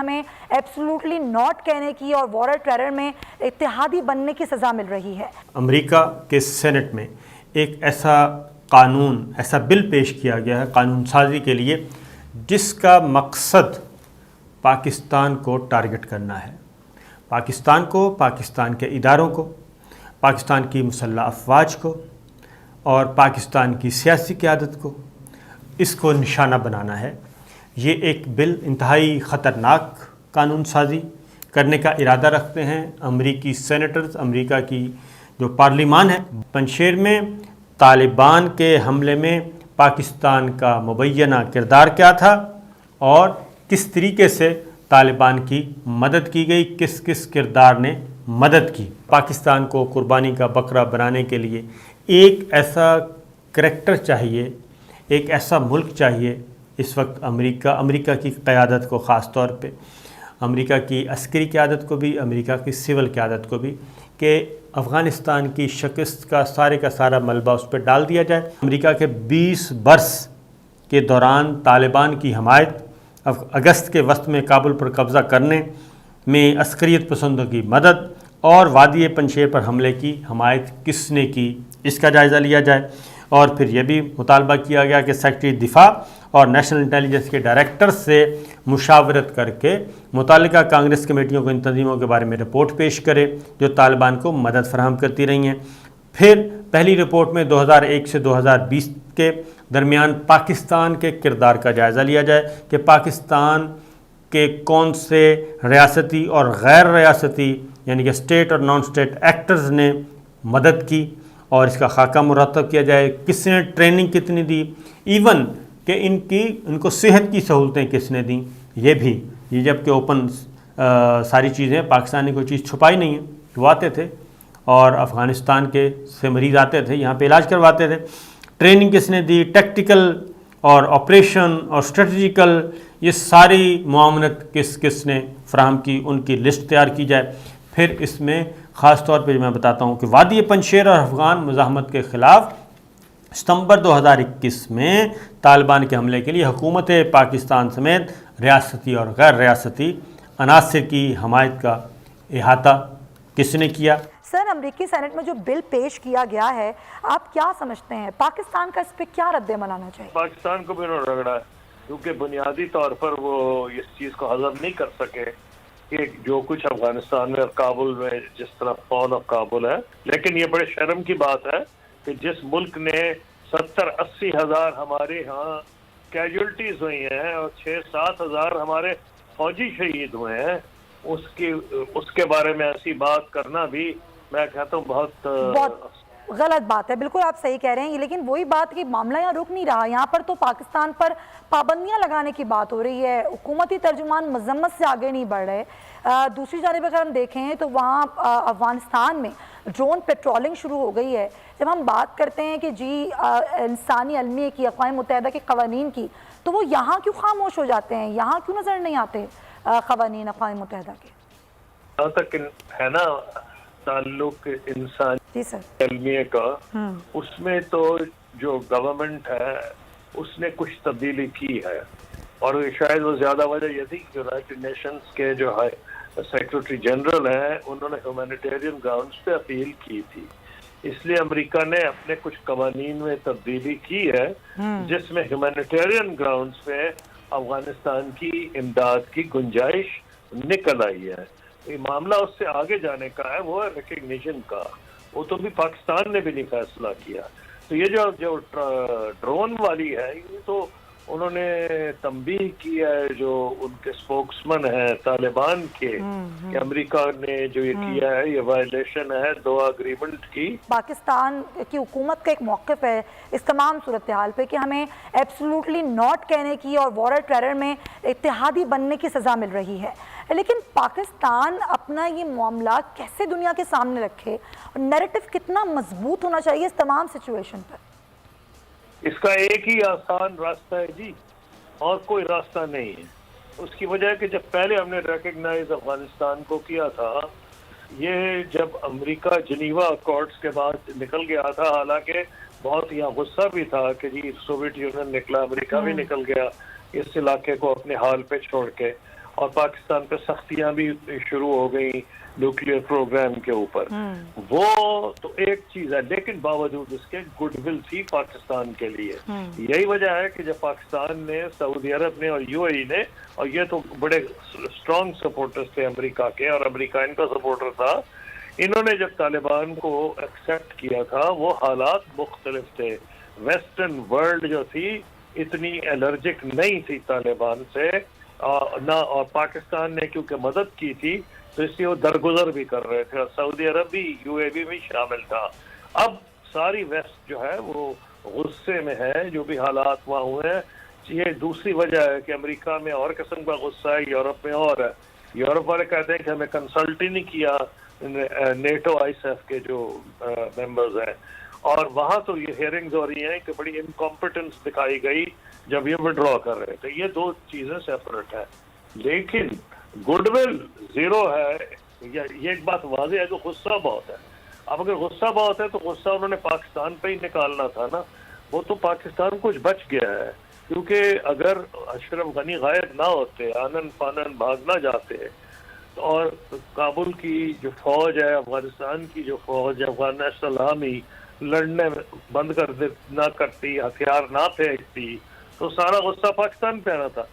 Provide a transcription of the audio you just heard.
ہمیں absolutely not کہنے کی اور وار ٹیرر میں اتحادی بننے کی سزا مل رہی ہے۔ امریکہ کے سینٹ میں ایک ایسا قانون، ایسا بل پیش کیا گیا ہے قانون سازی کے لیے جس کا مقصد پاکستان کو ٹارگٹ کرنا ہے، پاکستان کو، پاکستان کے اداروں کو، پاکستان کی مسلح افواج کو اور پاکستان کی سیاسی قیادت کو، اس کو نشانہ بنانا ہے۔ یہ ایک بل انتہائی خطرناک قانون سازی کرنے کا ارادہ رکھتے ہیں امریکی سینیٹرز، امریکہ کی جو پارلیمان ہے۔ پنجشیر میں طالبان کے حملے میں پاکستان کا مبینہ کردار کیا تھا اور کس طریقے سے طالبان کی مدد کی گئی، کس کس کردار نے مدد کی۔ پاکستان کو قربانی کا بکرا بنانے کے لیے ایک ایسا کریکٹر چاہیے، ایک ایسا ملک چاہیے اس وقت امریکہ کی قیادت کو، خاص طور پہ امریکہ کی عسکری قیادت کو بھی، امریکہ کی سول قیادت کو بھی، کہ افغانستان کی شکست کا سارا ملبہ اس پہ ڈال دیا جائے۔ امریکہ کے 20 برس کے دوران طالبان کی حمایت، اگست کے وسط میں کابل پر قبضہ کرنے میں عسکریت پسندوں کی مدد اور وادی پنجشیر پر حملے کی حمایت کس نے کی، اس کا جائزہ لیا جائے۔ اور پھر یہ بھی مطالبہ کیا گیا کہ سیکرٹری دفاع اور نیشنل انٹیلیجنس کے ڈائریکٹر سے مشاورت کر کے متعلقہ کانگریس کمیٹیوں کو ان تنظیموں کے بارے میں رپورٹ پیش کرے جو طالبان کو مدد فراہم کرتی رہی ہیں۔ پھر پہلی رپورٹ میں 2001 سے 2020 کے درمیان پاکستان کے کردار کا جائزہ لیا جائے کہ پاکستان کے کون سے ریاستی اور غیر ریاستی یعنی کہ اسٹیٹ اور نان اسٹیٹ ایکٹرز نے مدد کی اور اس کا خاکہ مرتب کیا جائے، کس نے ٹریننگ کتنی دی، ایون کہ ان کو صحت کی سہولتیں کس نے دیں۔ یہ جب کہ اوپن ساری چیزیں، پاکستان نے کوئی چیز چھپائی نہیں ہے، وہ آتے تھے اور افغانستان کے سے مریض آتے تھے، یہاں پہ علاج کرواتے تھے۔ ٹریننگ کس نے دی، ٹیکٹیکل اور آپریشن اور اسٹریٹجیکل، یہ ساری معاونت کس نے فراہم کی، ان کی لسٹ تیار کی جائے۔ پھر اس میں خاص طور پہ میں بتاتا ہوں کہ وادی پنجشیر اور افغان مزاحمت کے خلاف ستمبر 2021 میں طالبان کے حملے کے لیے حکومت پاکستان سمیت ریاستی اور غیر ریاستی عناصر کی حمایت کا احاطہ کس نے کیا؟ سر، امریکی سینٹ میں جو بل پیش کیا گیا ہے، آپ کیا سمجھتے ہیں پاکستان کا اس پہ کیا رد عمل آنا چاہیے؟ پاکستان کو بھی انہوں نے رگڑا ہے کیونکہ بنیادی طور پر وہ اس چیز کو ہضم نہیں کر سکے کہ جو کچھ افغانستان میں اور کابل میں جس طرح فال آف کابل ہے۔ لیکن یہ بڑے شرم کی بات ہے کہ جس ملک نے 70-80 ہزار ہمارے ہاں کیجولٹیز ہوئی ہیں اور 6-7 ہزار ہمارے فوجی شہید ہوئے ہیں، اس کے بارے میں ایسی بات کرنا بھی میں کہتا ہوں بہت غلط بات ہے۔ بالکل آپ صحیح کہہ رہے ہیں، لیکن وہی بات کہ معاملہ یہاں رک نہیں رہا، یہاں پر تو پاکستان پر پابندیاں لگانے کی بات ہو رہی ہے، حکومتی ترجمان مذمت سے آگے نہیں بڑھ رہے۔ دوسری جانب اگر ہم دیکھیں تو وہاں افغانستان میں ڈرون پیٹرولنگ شروع ہو گئی ہے۔ جب ہم بات کرتے ہیں کہ جی انسانی علمیہ کی، اقوام متحدہ کے قوانین کی، تو وہ یہاں کیوں خاموش ہو جاتے ہیں؟ یہاں کیوں نظر نہیں آتے قوانین اقوام متحدہ کے؟ جہاں تک ہے نا تعلق انسانی علمیہ کا، اس میں تو جو گورنمنٹ ہے اس نے کچھ تبدیلی کی ہے، اور شاید وہ زیادہ وجہ یہ تھی کہ یونائٹڈ نیشنز کے جو سیکرٹری جنرل ہیں انہوں نے ہیومینیٹیرین گراؤنڈز پہ اپیل کی تھی، اس لیے امریکہ نے اپنے کچھ قوانین میں تبدیلی کی ہے جس میں ہیومینیٹیرین گراؤنڈز پہ افغانستان کی امداد کی گنجائش نکل آئی ہے۔ یہ معاملہ اس سے آگے جانے کا ہے، وہ ہے ریکگنیشن کا، وہ تو بھی پاکستان نے بھی نہیں فیصلہ کیا۔ تو یہ جو ڈرون والی ہے، یہ تو انہوں نے تنبیہ کی ہے جو ان کے سپوکسمن ہیں طالبان کے، کہ امریکہ نے جو یہ کیا ہے یہ وائلیشن ہے 2 اگریمنٹ کی۔ پاکستان کی حکومت کا ایک موقف ہے اس تمام صورتحال پہ کہ ہمیں ایبسولوٹلی ناٹ کہنے کی اور وار ٹیرر میں اتحادی بننے کی سزا مل رہی ہے، لیکن پاکستان اپنا یہ معاملہ کیسے دنیا کے سامنے رکھے اور نیریٹو کتنا مضبوط ہونا چاہیے اس تمام سچویشن پر؟ اس کا ایک ہی آسان راستہ ہے جی، اور کوئی راستہ نہیں ہے۔ اس کی وجہ ہے کہ جب پہلے ہم نے ریکگنائز افغانستان کو کیا تھا، یہ جب امریکہ جنیوا اکارڈز کے بعد نکل گیا تھا، حالانکہ بہت یہاں غصہ بھی تھا کہ جی سوویت یونین نکلا، امریکہ بھی نکل گیا اس علاقے کو اپنے حال پہ چھوڑ کے، اور پاکستان پہ سختیاں بھی شروع ہو گئی نیوکلیئر پروگرام کے اوپر. وہ تو ایک چیز ہے، لیکن باوجود اس کے گڈ ول تھی پاکستان کے لیے. یہی وجہ ہے کہ جب پاکستان نے، سعودی عرب نے اور یو اے ای نے، اور یہ تو بڑے اسٹرانگ سپورٹرز تھے امریکہ کے، اور امریکہ ان کا سپورٹر تھا، انہوں نے جب طالبان کو ایکسیپٹ کیا تھا وہ حالات مختلف تھے. ویسٹرن ورلڈ جو تھی اتنی الرجک نہیں تھی طالبان سے نہ، اور پاکستان نے کیونکہ مدد کی تھی تو اس لیے وہ درگزر بھی کر رہے تھے، اور سعودی عرب بھی، یو اے بھی شامل تھا. اب ساری ویسٹ جو ہے وہ غصے میں ہے، جو بھی حالات وہاں ہوئے ہیں. یہ دوسری وجہ ہے کہ امریکہ میں اور قسم کا غصہ ہے، یورپ میں اور ہے. یورپ والے کہتے ہیں کہ ہمیں کنسلٹ ہی نہیں کیا نیٹو آئی ایف کے جو ممبرز ہیں، اور وہاں تو یہ ہیئرنگز ہو رہی ہیں کہ بڑی انکمپٹنس دکھائی گئی جب یہ وڈرا کر رہے تھے. یہ دو چیزیں سیپریٹ ہیں، لیکن گڈ ول زیرو ہے. یہ ایک بات واضح ہے کہ غصہ بہت ہے. اب اگر غصہ بہت ہے تو غصہ انہوں نے پاکستان پہ ہی نکالنا تھا نا. وہ تو پاکستان کچھ بچ گیا ہے، کیونکہ اگر اشرف غنی غائب نہ ہوتے، آنن فانن بھاگ نہ جاتے، اور کابل کی جو فوج ہے، افغانستان کی جو فوج ہے، افغان نیشنل آرمی لڑنے بند کر نہ کرتی، ہتھیار نہ پھینکتی، تو سارا غصہ پاکستان پہ آنا تھا.